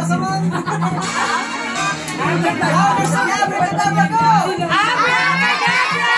saman. Abracadabra, go! Abracadabra!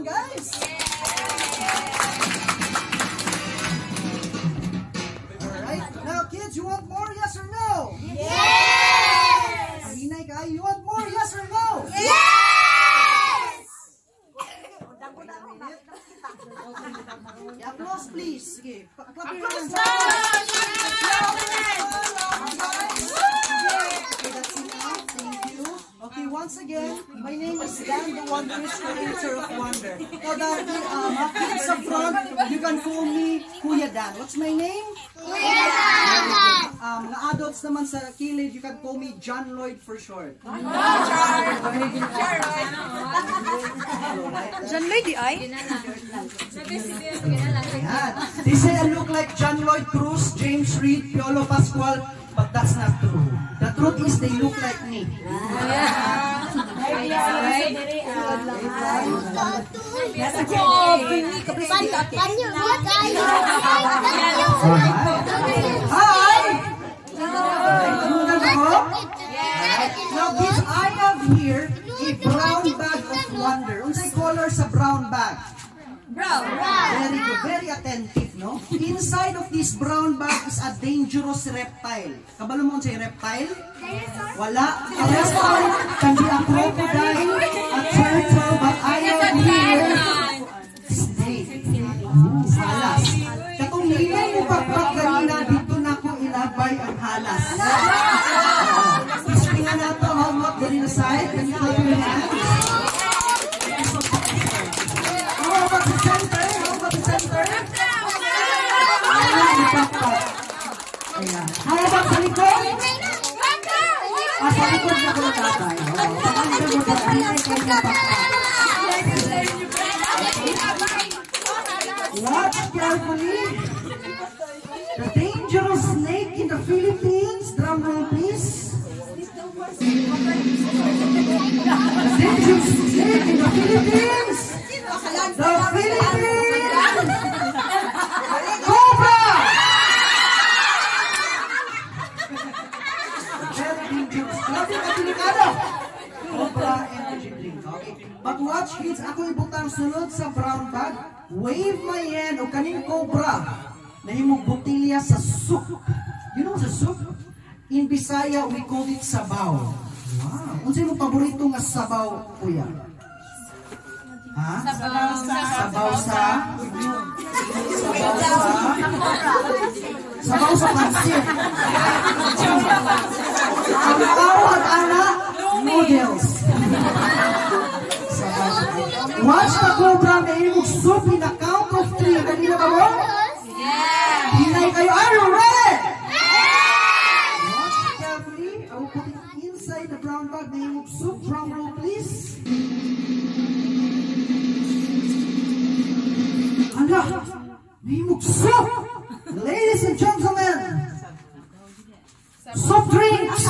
Guys! Applause, please. Sige. Clap your hands. Okay, once again, my name is Dan, the wondrous creator of wonder. Now, the kids up front, you can call me Kuya Dan. What's my name? Kuya Dan! Mga adults naman sa kilid, you can call me John Lloyd for short. John Lloyd, ay? They say I look like John Lloyd Cruz, James Reed, Piolo Pascual, but that's not true. The truth is they look like me. Hi! Now this I have here a brown bag of wonder. Unsay color sa brown bag? Brown. Very good, very attentive, no? Inside of this brown bag is a dangerous reptile. Kabalo mo unsay reptile? Wala. A reptile can be a crocodile, a turtle, but I have here snake. Halas. Katong nilay mo pagpag ganina, dito na ko ilabay ang halas. Ispingan na ito, how about the other side? Can you clap your hands? How about the center? How about the center? Ayan. How about sa likod? Sa likod na ko natatay. Watch carefully. The dangerous snake in the Philippines. Drum roll, please. The dangerous snake in the Philippines. The Philippines. Cobra. Very dangerous. Grabe ka delikado. Cobra energy drink. Okay. But watch kids, ako ibutang sunod sa brown bag. Wave my hand o kaning cobra na imong botilya sa soup. You know sa soup? In Bisaya, we call it sabaw. Wow. Unsay mo paborito nga sabaw, kuya? Ha? Sabaw sa? Sabaw sa pansit. Ang tawag, ana, noodles. Watch the cobra na imong soup in a count of 3. Kanina ba mo? Yeah! Hinay kayo. Are you ready? Yeah! Watch carefully. I will put it inside the brown bag na imong soup. Drum roll, please. Hala! Na imong soup! Ladies and gentlemen! Soft drinks!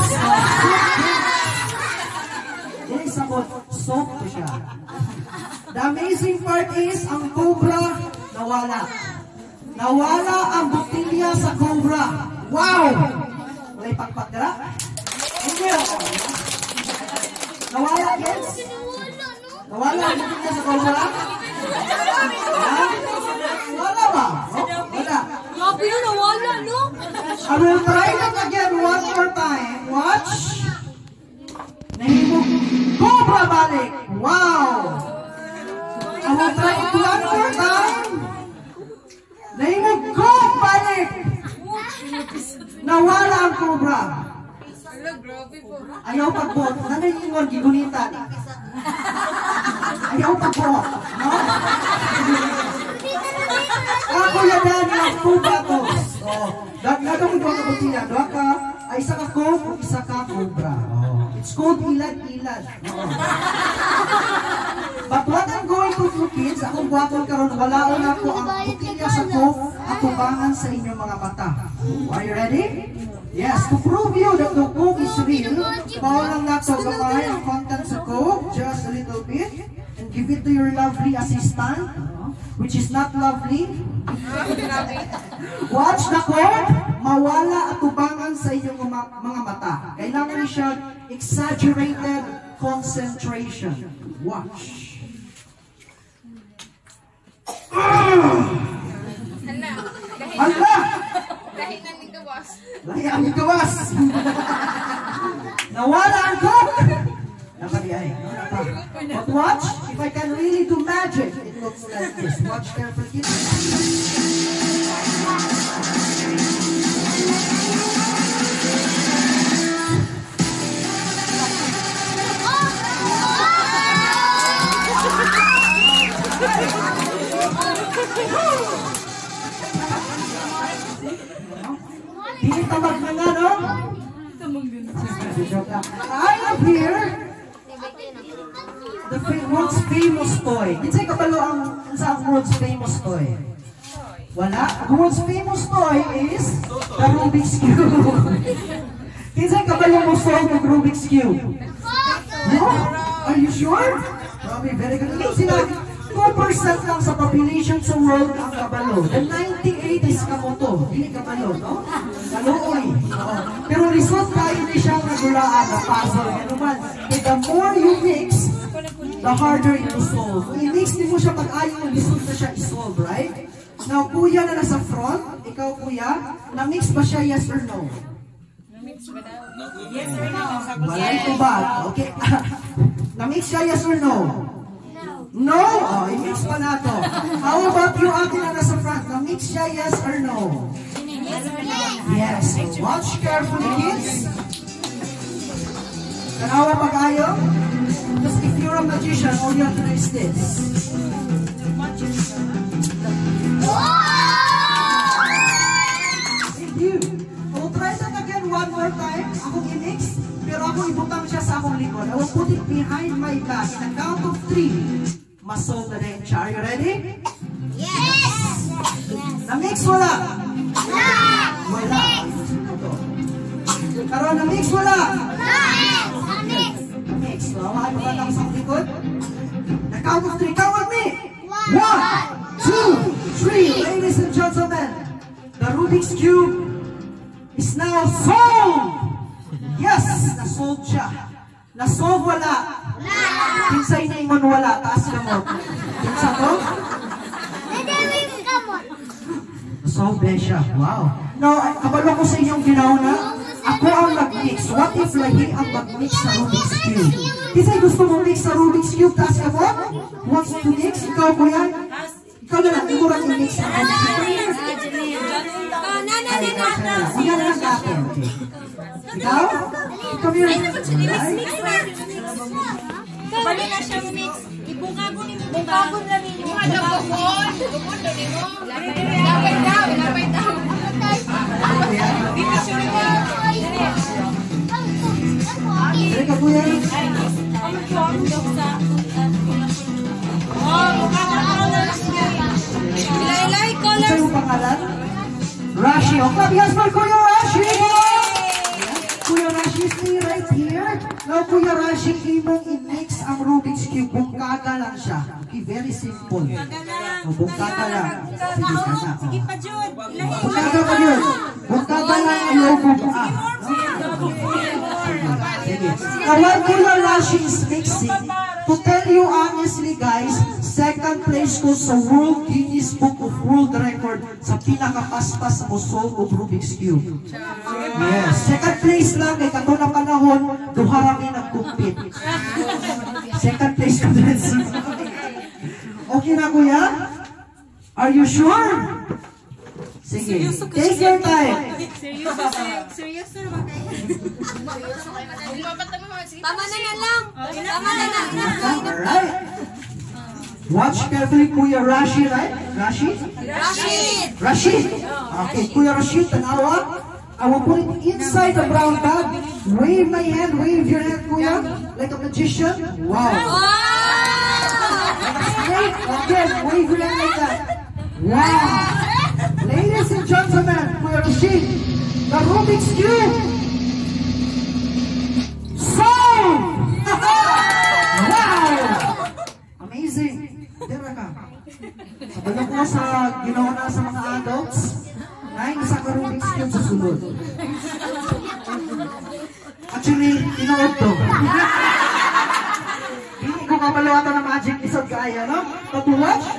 Yan sabot, soap to siya. The amazing part is, ang cobra nawala. Nawala ang botilya sa cobra. Wow! Walay pakpakra? Hindi. Nawala, yes? Nawala ang botilya sa cobra? Ha? Wala ba? Oh, wala. Grabe yun, nawala, no? I will try that again one more time. Watch. Nahimog cobra balik. Wow! I will try it one more time. Nahimog cobra balik. Nawala ang cobra. Ayaw pagbot. Nanayingon, gigunitan. Ayaw pagbot. No? Ako yan ang cobra to. Naglaga mo doon ka butila. Doon ka, ay isa ka cobra, isa ka cobra. It's called ilad-ilad. But what I'm going to do, kids, akong buhaton karon, walaon ako ang butilya sa coke at tubangan sa inyong mga mata. Are you ready? Yes, to prove you that the coke is real, paulang nato gamay ang content sa coke, just a little bit, and give it to your lovely assistant, which is not lovely. Watch the coke, mawala at tubangan sa inyong mga mata. Kailangan niya siya exaggerated concentration. Watch. Hala! Dahil namin gawas. Lahi ang gawas. Nawala ang coke. Nakalihay. But watch, if I can really do magic, it looks like this. Watch carefully, kids. Dili tamag na nga, no? I am here. The world's famous toy. Kinsay kabalo ang sa world's famous toy? Wala. The world's famous toy is the Rubik's Cube. Kinsay kabalo mo solve the Rubik's Cube? No? Are you sure? Grabe, very good. Again, sila, 2% lang sa population sa world ang kabalo. The 98 is kamoto. Hindi kabalo, no? Kaluoy. Oo. Pero result tayo ni siyang nagulaan na puzzle. Ano man? And the more you mix, the harder it to solve. Kung i-mix din mo siya pag-ayaw mo, result na siya i-solve, right? Now, kuya na nasa front, ikaw kuya, na-mix ba siya yes or no? Yes or no? Balay ko ba? Okay. Na-mix siya yes or no? No? Oh, i-mix pa na to. How about you, ate na nasa front? Na-mix siya yes or no? Yes. So watch carefully, kids. Tanawa pag-ayaw? Just if you're a magician, all you have to do is this. Thank you. So try that again one more time. Akong i-mix, pero ako ibutang siya sa akong likod. I will put it behind my back. In a count of 3, ma-solve na din siya. Are you ready? Yes! Na-mix wala? Wala. Pero na-mix wala? Na-mix. So, hawakan mo ba lang sa likod? Na count of 3. Count with me. 1, 2, 3. Ladies and gentlemen, the Rubik's Cube is now solved! Yes! Na-solve siya. Na-solve wala. Kinsay na ingon wala. Taas ka mo. Kinsa to? Na-solve din siya. Wow. Now, kabalo ko sa inyong ginauna. Ako ang nag-mix. What if lahi ang mag-mix sa Rubik's Cube? Kinsay gusto mo mix sa Rubik's Cube? Taas ka mo? Wants to mix? Ikaw po yan? Ikaw na lang. Ikaw lang i-mix sa Rubik's Cube. Una na lang natin. Ikaw? Come here. Bali na siya mix. Ibukagon ni bukagon na ninyo. Bukagon. Lapay daw. Lapay daw. Dito siya rin. Dali ka po yan. Ilay color. Sa'yo pangalan? Rashi. O, kabigas pa Kuya Rashi! Kuya Rashi, stay right here. Now, Kuya Rashi, imong i-mix ang Rubik's Cube. Bungkaga lang siya. Okay, very simple. O, bungkaga lang. Sige ka na. Sige pa, Jud. Bungkaga pa yun. Bungkaga lang ang logo mo. Sige. Now, while Kuya Rashi is mixing, to tell you honestly, guys, second place ko sa World Guinness Book of World Record sa pinakapaspas mo solve of Rubik's Cube. Yes. Second place lang kay kato na panahon, duha kami nag-compete. Second place ko din. Okay na kuya? Are you sure? Sige. Take your time. Seryoso na ba kayo? Sige. Tama na na lang. Tama na na. Alright. Watch carefully, Kuya Rashid, right? Rashid? Rashid! Rashid! Okay, Kuya Rashid, tanawa. I will put it inside the brown bag. Wave my hand, wave your hand, Kuya. Like a magician. Wow. Great. Again, wave your hand like that. Wow. Ladies and gentlemen, Kuya Rashid, the Rubik's Cube. Solved! Wow! Amazing. Dira ka. Sabalo ko sa ginawa na sa mga adults. Nine sa Rubik's Cube sa sulod. Actually, inood to. Hindi ko kamalawata na magic isod kaya, no? But to watch,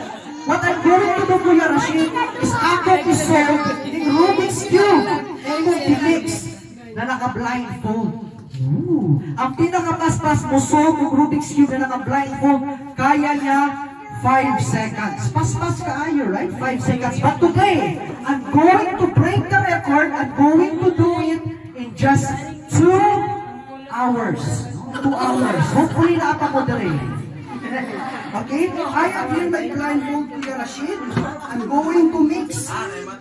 what I'm going to do, Kuya Rashid, is ako isolve yung Rubik's Cube na yung mix na naka-blindfold. Ang pinakapaspas mo solve yung Rubik's Cube na naka-blindfold, kaya niya 5 seconds. Pas-pas kaayo, right? 5 seconds. But today, I'm going to break the record. I'm going to do it in just 2 hours. 2 hours. Hopefully, naapa ko dere. Okay? I am here by blindfold Kuya Rashid. I'm going to mix.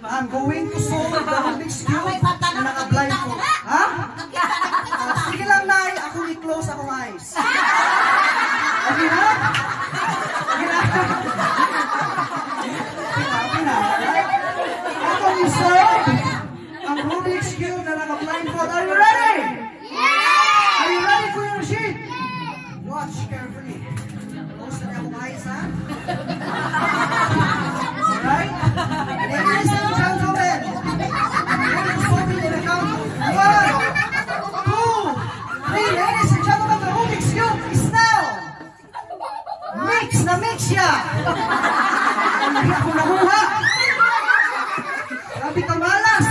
I'm going to solve the Rubik's Cube na naka-blindfold. Ha? Sige lang, Nay. Ako i-close akong eyes. Okay na? Okay na? Okay na. Ako i-solve ang Rubik's Cube na naka-blindfold. Are you ready? Are you ready, Kuya Rashid? Watch carefully. Close na akong eyes, ha? Alright? Ladies and gentlemen, I'm going to solve it in a count of 1, 2, 3. Ladies and gentlemen, the Rubik's Cube is now mix na mix siya. Hindi ako nakuha. Sabi ka malas.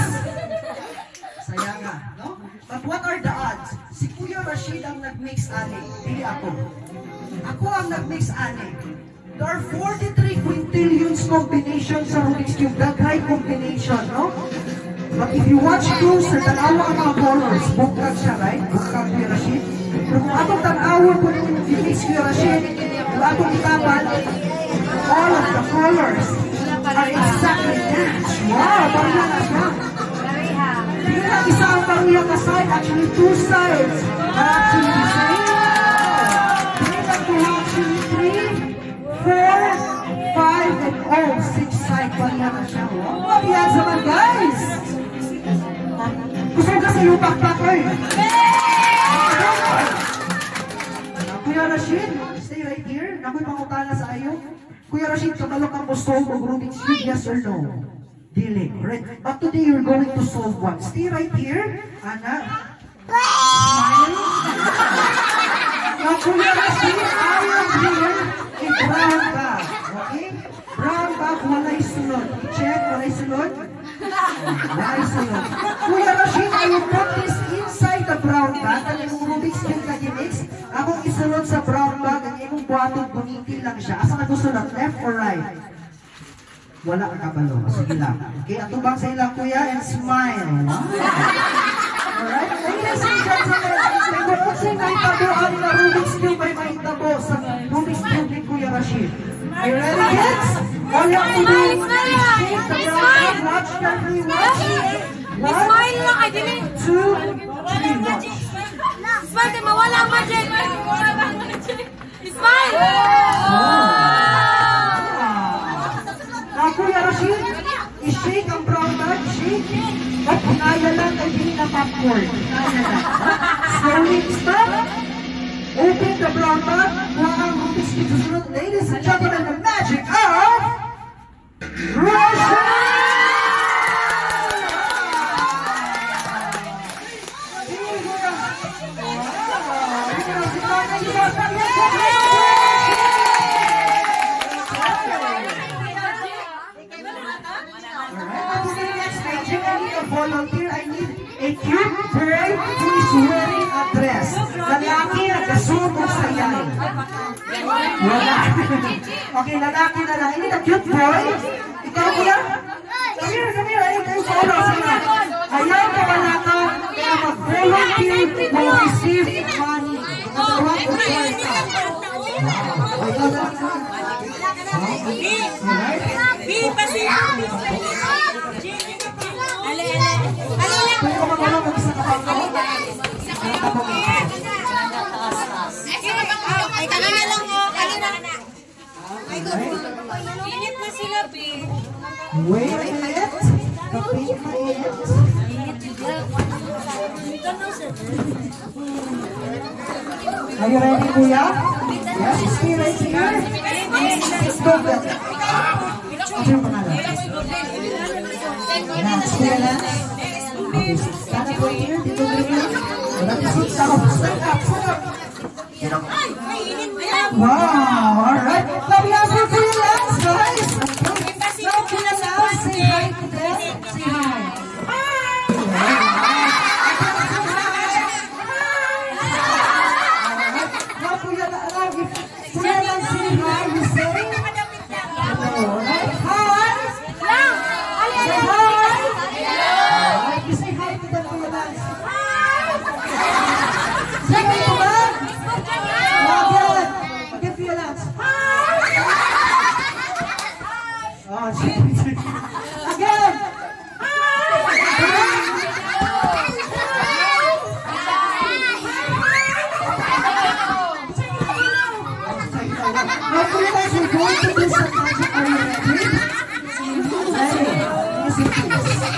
Saya nga, no? But what are the odds? Si Kuya Rashid ang nag-mix ani, hindi ako. Ako ang nag-mix ani. There are 43 quintillions combinations sa Rubik's Cube. That right combination, no? But if you watch closer, tanawa ang mga colors. Bukag siya, right? Bukag Kuya Rashid. Pero kung atong tanawa po yung mix Kuya Rashid, kung atong itapan, all of the colors are exactly matched. Wow, pareha na siya. Hindi na isa ang pareha ka side. Actually, 2 sides are actually the same. Hindi na to actually 3, 4, 5, and all 6 side pareha na siya. Wow, pareha naman, guys! Gusto ka sa iyo pakpak, eh! Kuya Rashid, stay right here. Nako'y pangutana sa iyo. Kuya Rashid, kabalo kang mo solve of Rubik's Cube, yes or no? Dili, right? But today you're going to solve one. Stay right here, Ana. Smile. Now, Kuya Rashid, I am here in brown bag. Okay? Brown bag, walay sunod. Check, walay sunod. Walay sunod. Kuya Rashid, I will put this inside the brown bag. Ang imong Rubik's Cube na gimix. Akong isunod sa brown bag. Ang imong buhatong bunitil lang siya. Asa ka gusto ng left or right? Wala ka kabalo. Sige lang. Okay, atubang sa ilang kuya and smile. Alright? Ladies and gentlemen, may kung sa'yo naitabo ang na Rubik's Cube ay maitabo sa Rubik's Cube ni Kuya Rashid. Are you ready, kids? All you have to do is shake the brown bag. Watch carefully. Watch. 1, 2, 3. Watch. Smile, mawala ang magic. Smile! Now, Kuya Rashid, i-shake ang brown bag. Shake. At punaya lang ay hindi na popcorn. Punaya lang. Slowly stop. Open the brown bag. Huwag ang Rubik's Cube susunod. Ladies and gentlemen, the magic of Russia! Volunteer, I need a cute boy who is wearing a dress. Lalaki na kasuot sa yan. Wala. Okay, lalaki na lang. I need a cute boy. Ikaw kuya? Come here. Ayaw kayo sa oras. Ayaw ka wala ka. Kaya mag-volunteer will receive money. Matawag ko siya ito. Ikaw na lang. Ay, kanina lang mo. Kanina. Init na sila, Bi. Wait a minute. Kapit mainit. Are you ready, Kuya? Yes, stay right here. Let's go back. Ano yung pangalan? Lance, Kuya Lance. Okay, stand up right here. Dito rin yun. Stand up. Wow, alright. Now we have for Kuya Lance, guys. Now Kuya Lance, say hi to them. Say hi. Now Kuya Lance, say hi, you say. Again! Now, for you guys, we're going to do some magic. Are you ready? Ready? Easy, please.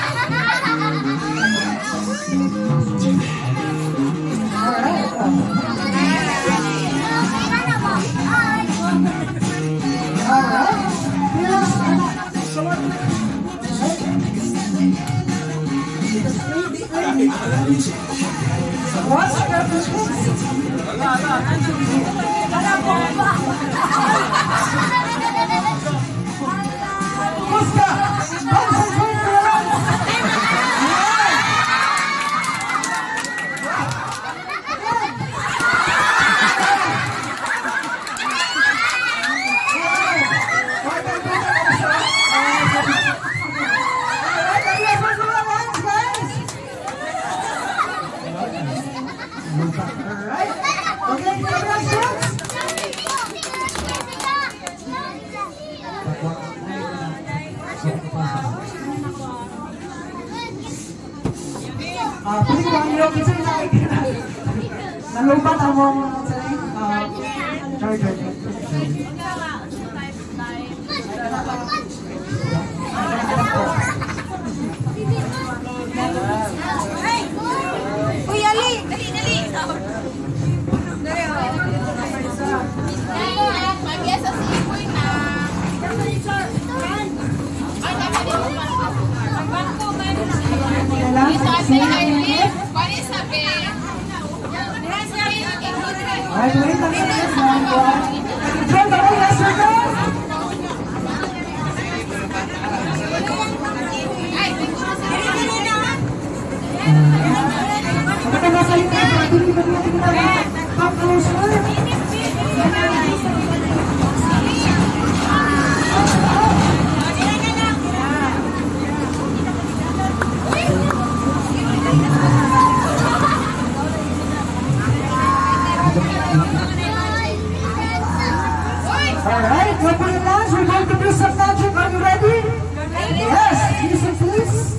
Pwede ko ang iyong isa na nalubat ang mong charger. Uy, Ali! Dali, dali! Mag-yes sa sipon na. Ay, dapat yung magbangko ba? Isabi, Irene. Pwede sabi. Ay, wait lang sa yes, man. John, baka yes or no? Ay, Baka nasalita sa ating ibang come closer. Alright, we're putting lunch. We're going to do some magic. Are you ready? Yes, music please.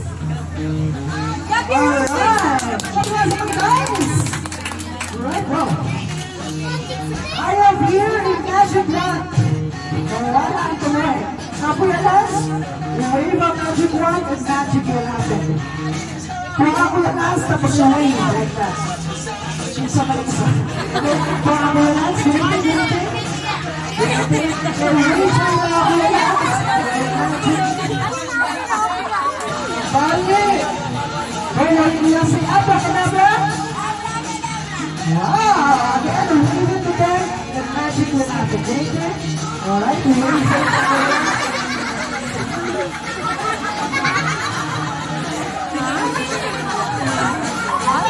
Alright, what was it, guys? Alright, well, I have here a magic wand. Alright, I'm correct. Now for your last, wave a magic wand and magic will happen. Kung ako yung last, tapos yung wave, like that. Isa pa isa. Kung ako yung last, wave. Balik! Bawal niya si Abracadabra! Wow! Again, we leave it to them. The magic will happen. Okay? Alright, we leave it to them.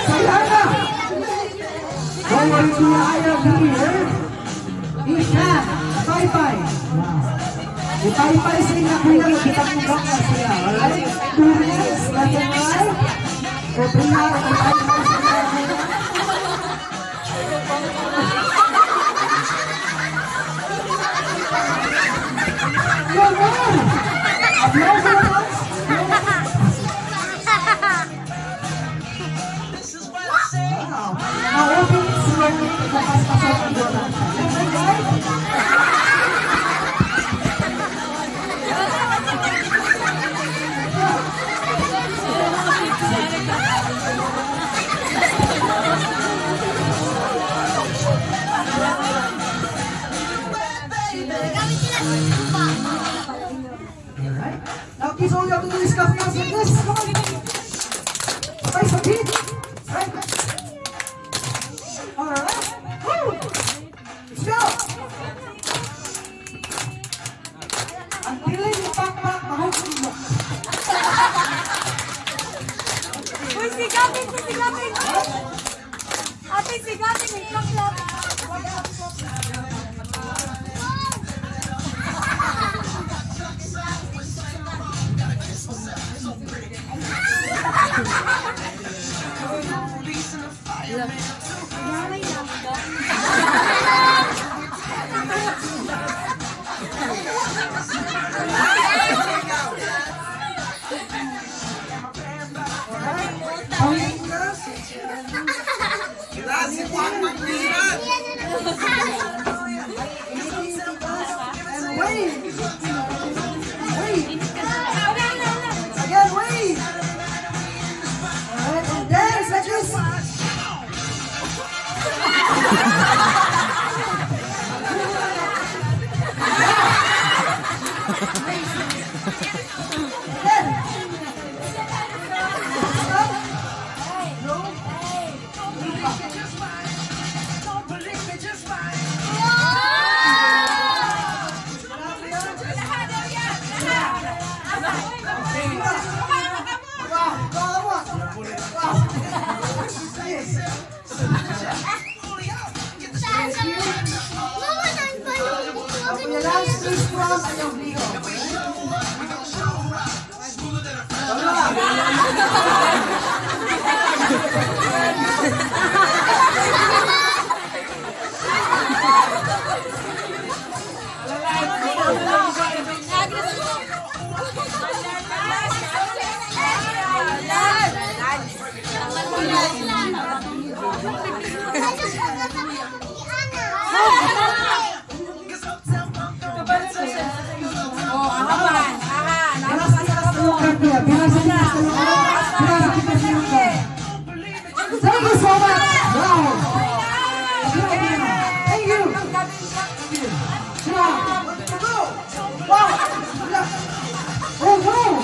Sayana! Bawal niya ayaw here. Isha! Pay-pay! Wow! Ipay-pay sa inyo kuya, kitang-kitang na siya. Alright? 2 minutes, that's it, right? Every hour, ipay-pay sa inyo. Go, go! Applause for us! Wow! Now, open it slowly. Bukas pa sa mga doon. Alright. Now, kids, all you have to do is clap your hands like this. Come on. Okay, so beat. Right. Alright. Woo! Let's go. Ang piling yung pakpak, mahusog mo. Uy, sigapin! Sigapin! Ate, sigapin! Iklap-klap! Kuya Lance, please cross ang iyong ligo. Thank you so much. Wow. Thank you. Wow. Oh, wow.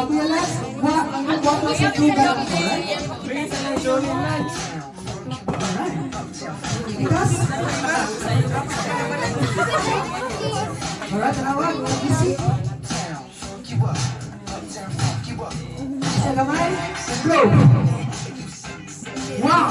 Kuya Lance, what was the two bag? Alright. Because alright, tanawan, easy. Sa gamay, go. Wow.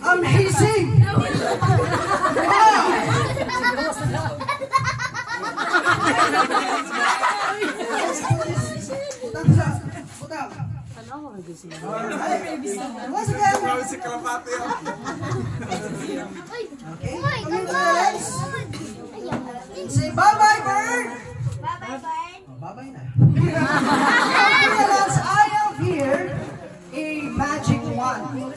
Amazing! Wow! Once again. Okay. Say bye-bye, bird! Bye-bye, Bart. Bye-bye na. I am here a magic wand.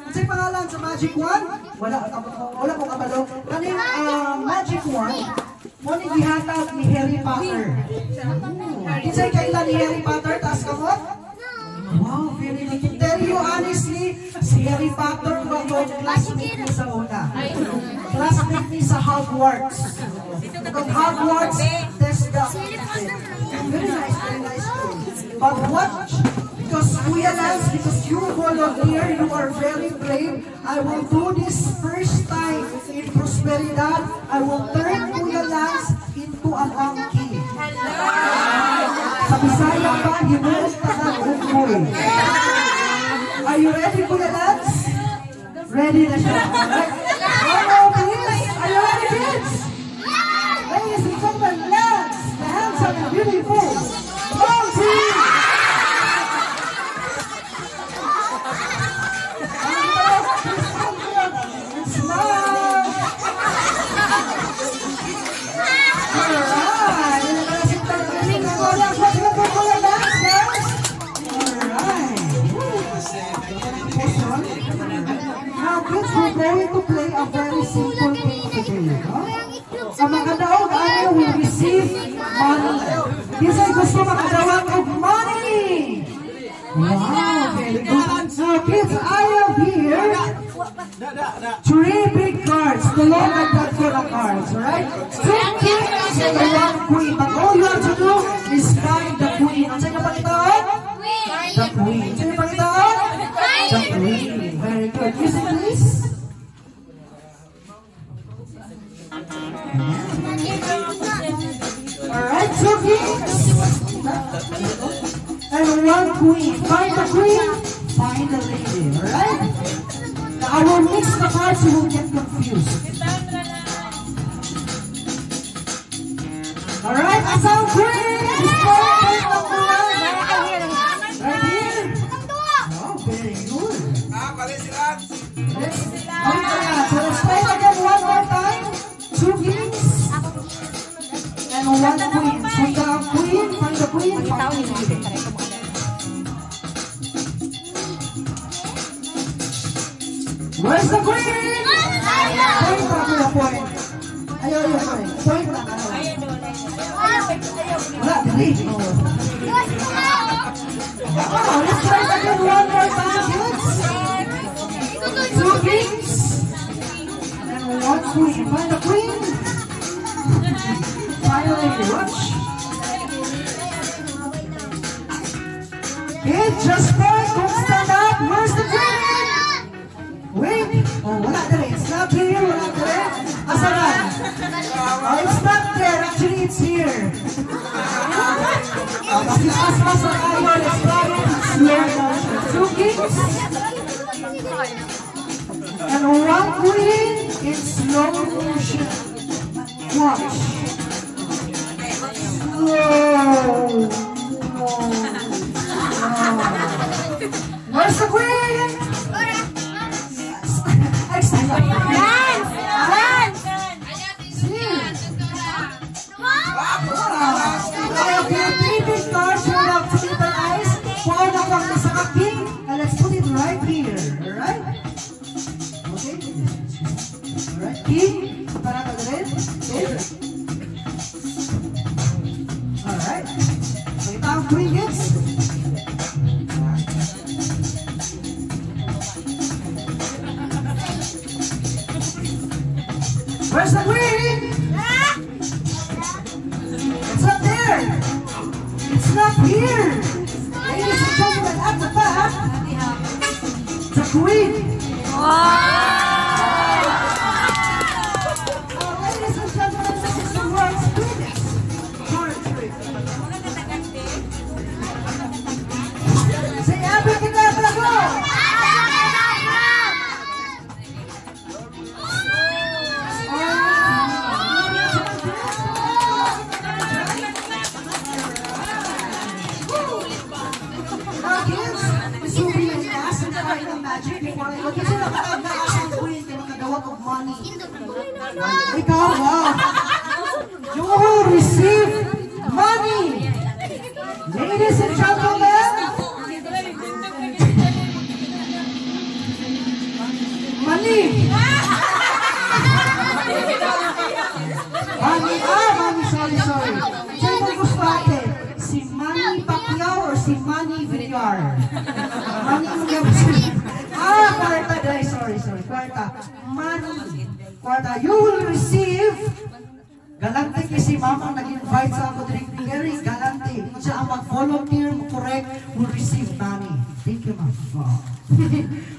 Kasi pangalan sa magic wand? Wala ko kabalo. Kaning magic wand, mo ni gihatag ni Harry Potter. Kinsay kailan ni Harry Potter, taas kamot? Wow, very good. To tell you honestly, si Harry Potter bago classmate ni sa una. Classmate ni sa Hogwarts. From Hogwarts, there's the very nice school. But watch, because Kuya Lance, because you volunteer, you are very brave. I will do this first time in Prosperidad. I will turn Kuya Lance into a monkey. Sa Bisaya pa, hinuot ka ng ukmoy. Are you ready, Kuya Lance? Ready na siya. Hello, please. Are you ready, kids? Ladies and gentlemen, Lance, the handsome and beautiful monkey. Now, kids, we're going to play a very simple game today. Ang makadaog ano will receive money. Kisay gusto makadawag of money. Wow, very good. So, kids, I am here. 3 big cards. Tulong at that for the cards, alright? 2 kings and 1 queen. But all you have to do is find the queen. Ang sa'yo pagkitaon? The queen. Sa'yo pagkitaon? The queen. Very good. Music, please. Alright, 2 kings and 1 queen. Find the queen, find the lady. Alright? The I will mix the cards, you will get confused. Alright, Asal Queen! Right here. Oh, very good. So let's try it again one more time. 2 kings and 1 queen. So the queen, find the queen, find the queen. Where's the queen? Point pa ko yung point. Ayaw yung point. Point na ka. Wala, dili. Let's try it again one more time, kids. 2 kings and 1 queen. Find the queen. Finally, watch. Kids, just point. Don't stand up. Where's the queen? Wait! Oh, wala na rin. It's not here, wala na rin. Asa na? Oh, it's not there. Actually, it's here. Kasi mas na kayo. Let's try it in slow motion. 2 kings. And 1 queen in slow motion. Watch. Slow. Where's the queen? Dance! Dance! Let's put it right here, alright? Okay? Alright, king. Parang agad. Okay? Alright. So ito ang queen hits. Where's the queen? It's not there. It's not here. Ladies and gentlemen, at the back, the queen. Ladies and gentlemen, this is the world's biggest card trick. Say abracadabra, go! Ikaw, wow! You will receive money! Ladies and gentlemen! Money! Money, sorry. Sino gusto natin? Si Manny Pacquiao or si Manny Villar? Manny Villar. Kwarta, guys. Sorry. Kwarta. Money. Kwarta. You will receive. Galante kasi mama nag-invite sa ako din. Very galante. Siya ang mag-volunteer, correct, will receive money. Thank you, ma'am.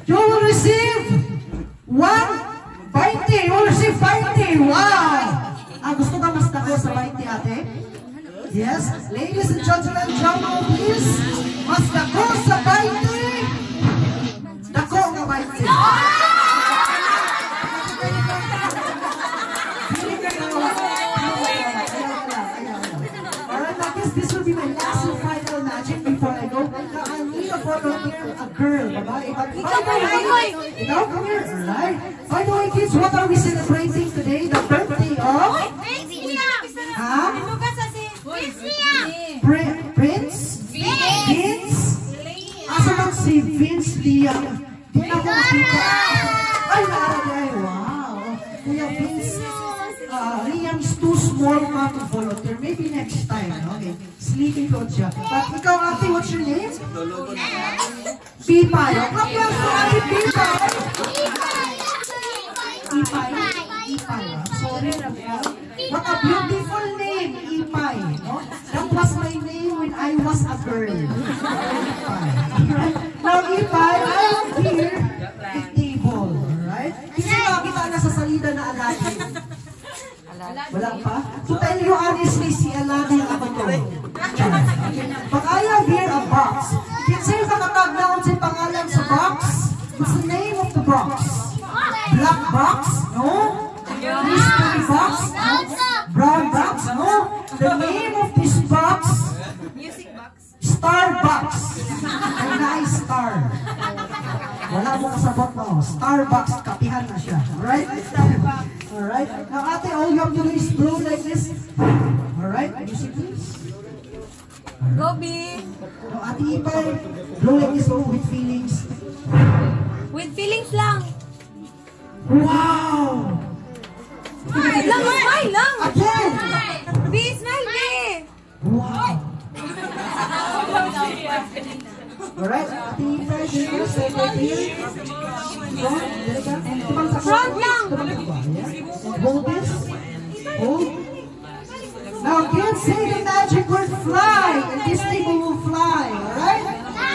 You will receive 120. You will receive 20. Wow! Gusto ka mas dako sa 20, ate? Yes? Ladies and gentlemen, drum roll, please. Mas dako sa 20. Dako nga 20. Alright, I guess this will be my last and final magic before I go. Now, I need a volunteer, a girl, babae. Ikaw, come here, alright? By the way, kids, what are we celebrating today? The birthday of? Prince? Vince? Asa lang si Vince Liam? Di na ko makita. Ay, wow. Kuya Vince, Liam's too small pa to volunteer. Maybe next time, okay? Sleeping coach siya. But ikaw, ate, what's your name? Pipay. Kapag sa ate, Pipay. Ipay. Sorry, what a beautiful name, Ipay. No? That was my name when I was a girl. Ipay. Right? Now, Ipay, I am here at table. Right? Kasi nakakita na sa salida na Aladdin. Wala pa? To tell you honestly, si Aladdin ako to. But I have here a box. Kasi nakatag na sa pangalan sa box. What's the name of the box? Black box? No. Mystery box? No. Brown box? No. The name of this box? Music box. Starbucks. Ay nice star. Wala mo kasabot mo. Starbucks, kapihan na siya. Alright? Alright? Now ate, all you have to do is blow like this. Alright? Music please. Go, B. Now ate Ipay, blow like this with feelings. With feelings lang. Wow! Smile lang, smile lang. Again! B, smile, B. Wow! Alright, ate Ipay, here, stay right here. Front lang. Hold this. Hold. Now kids, say the magic word fly. And this table will fly, alright?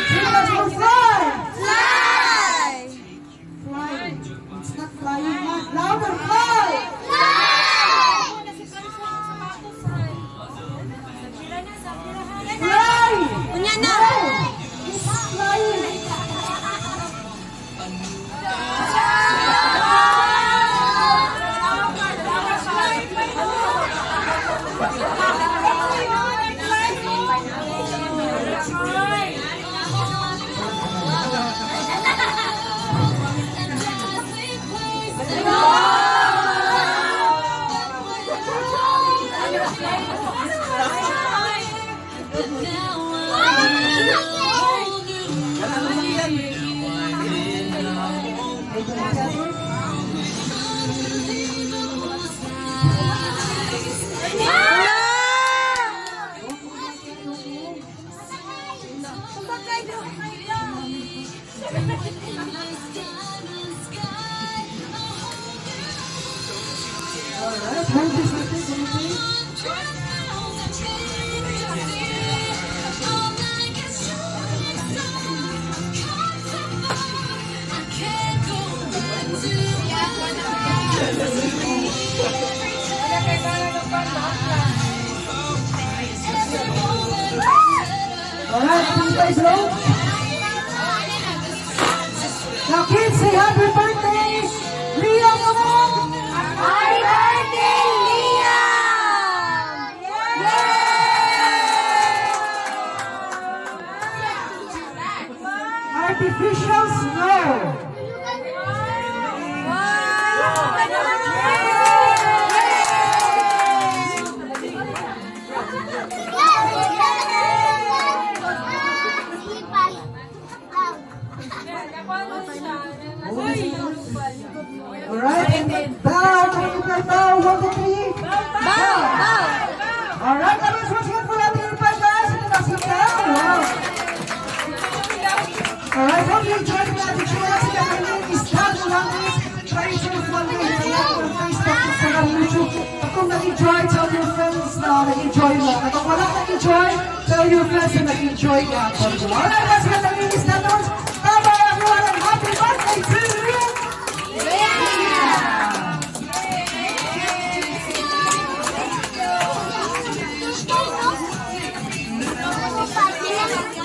Say the magic word fly. Fly. Fly. It's not flying, not louder, fly. Fly. Unya na. It's flying. Alright, hold this like this, okay? Alright, guys, go. Now kids, say happy birthday, Liam! Happy birthday, Liam! Artificial snow. Alright, bow, bow, 1, 2, 3. Bow, bow. Alright, that was what's good for that little guys. Sit down. Wow. Alright, hope you enjoyed the magic show. That's it. My name is Dan Langes. Try to follow me on Facebook, Instagram, YouTube. Kung nag-enjoy, tell your friends na nag-enjoy mo. At kung wala nag-enjoy, tell your friends na nag-enjoy ka. Alright, that's it. My name is Dan Langes. Bye-bye everyone and happy birthday to you.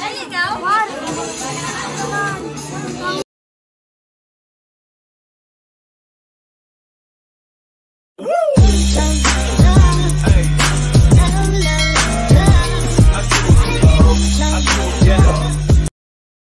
There you go.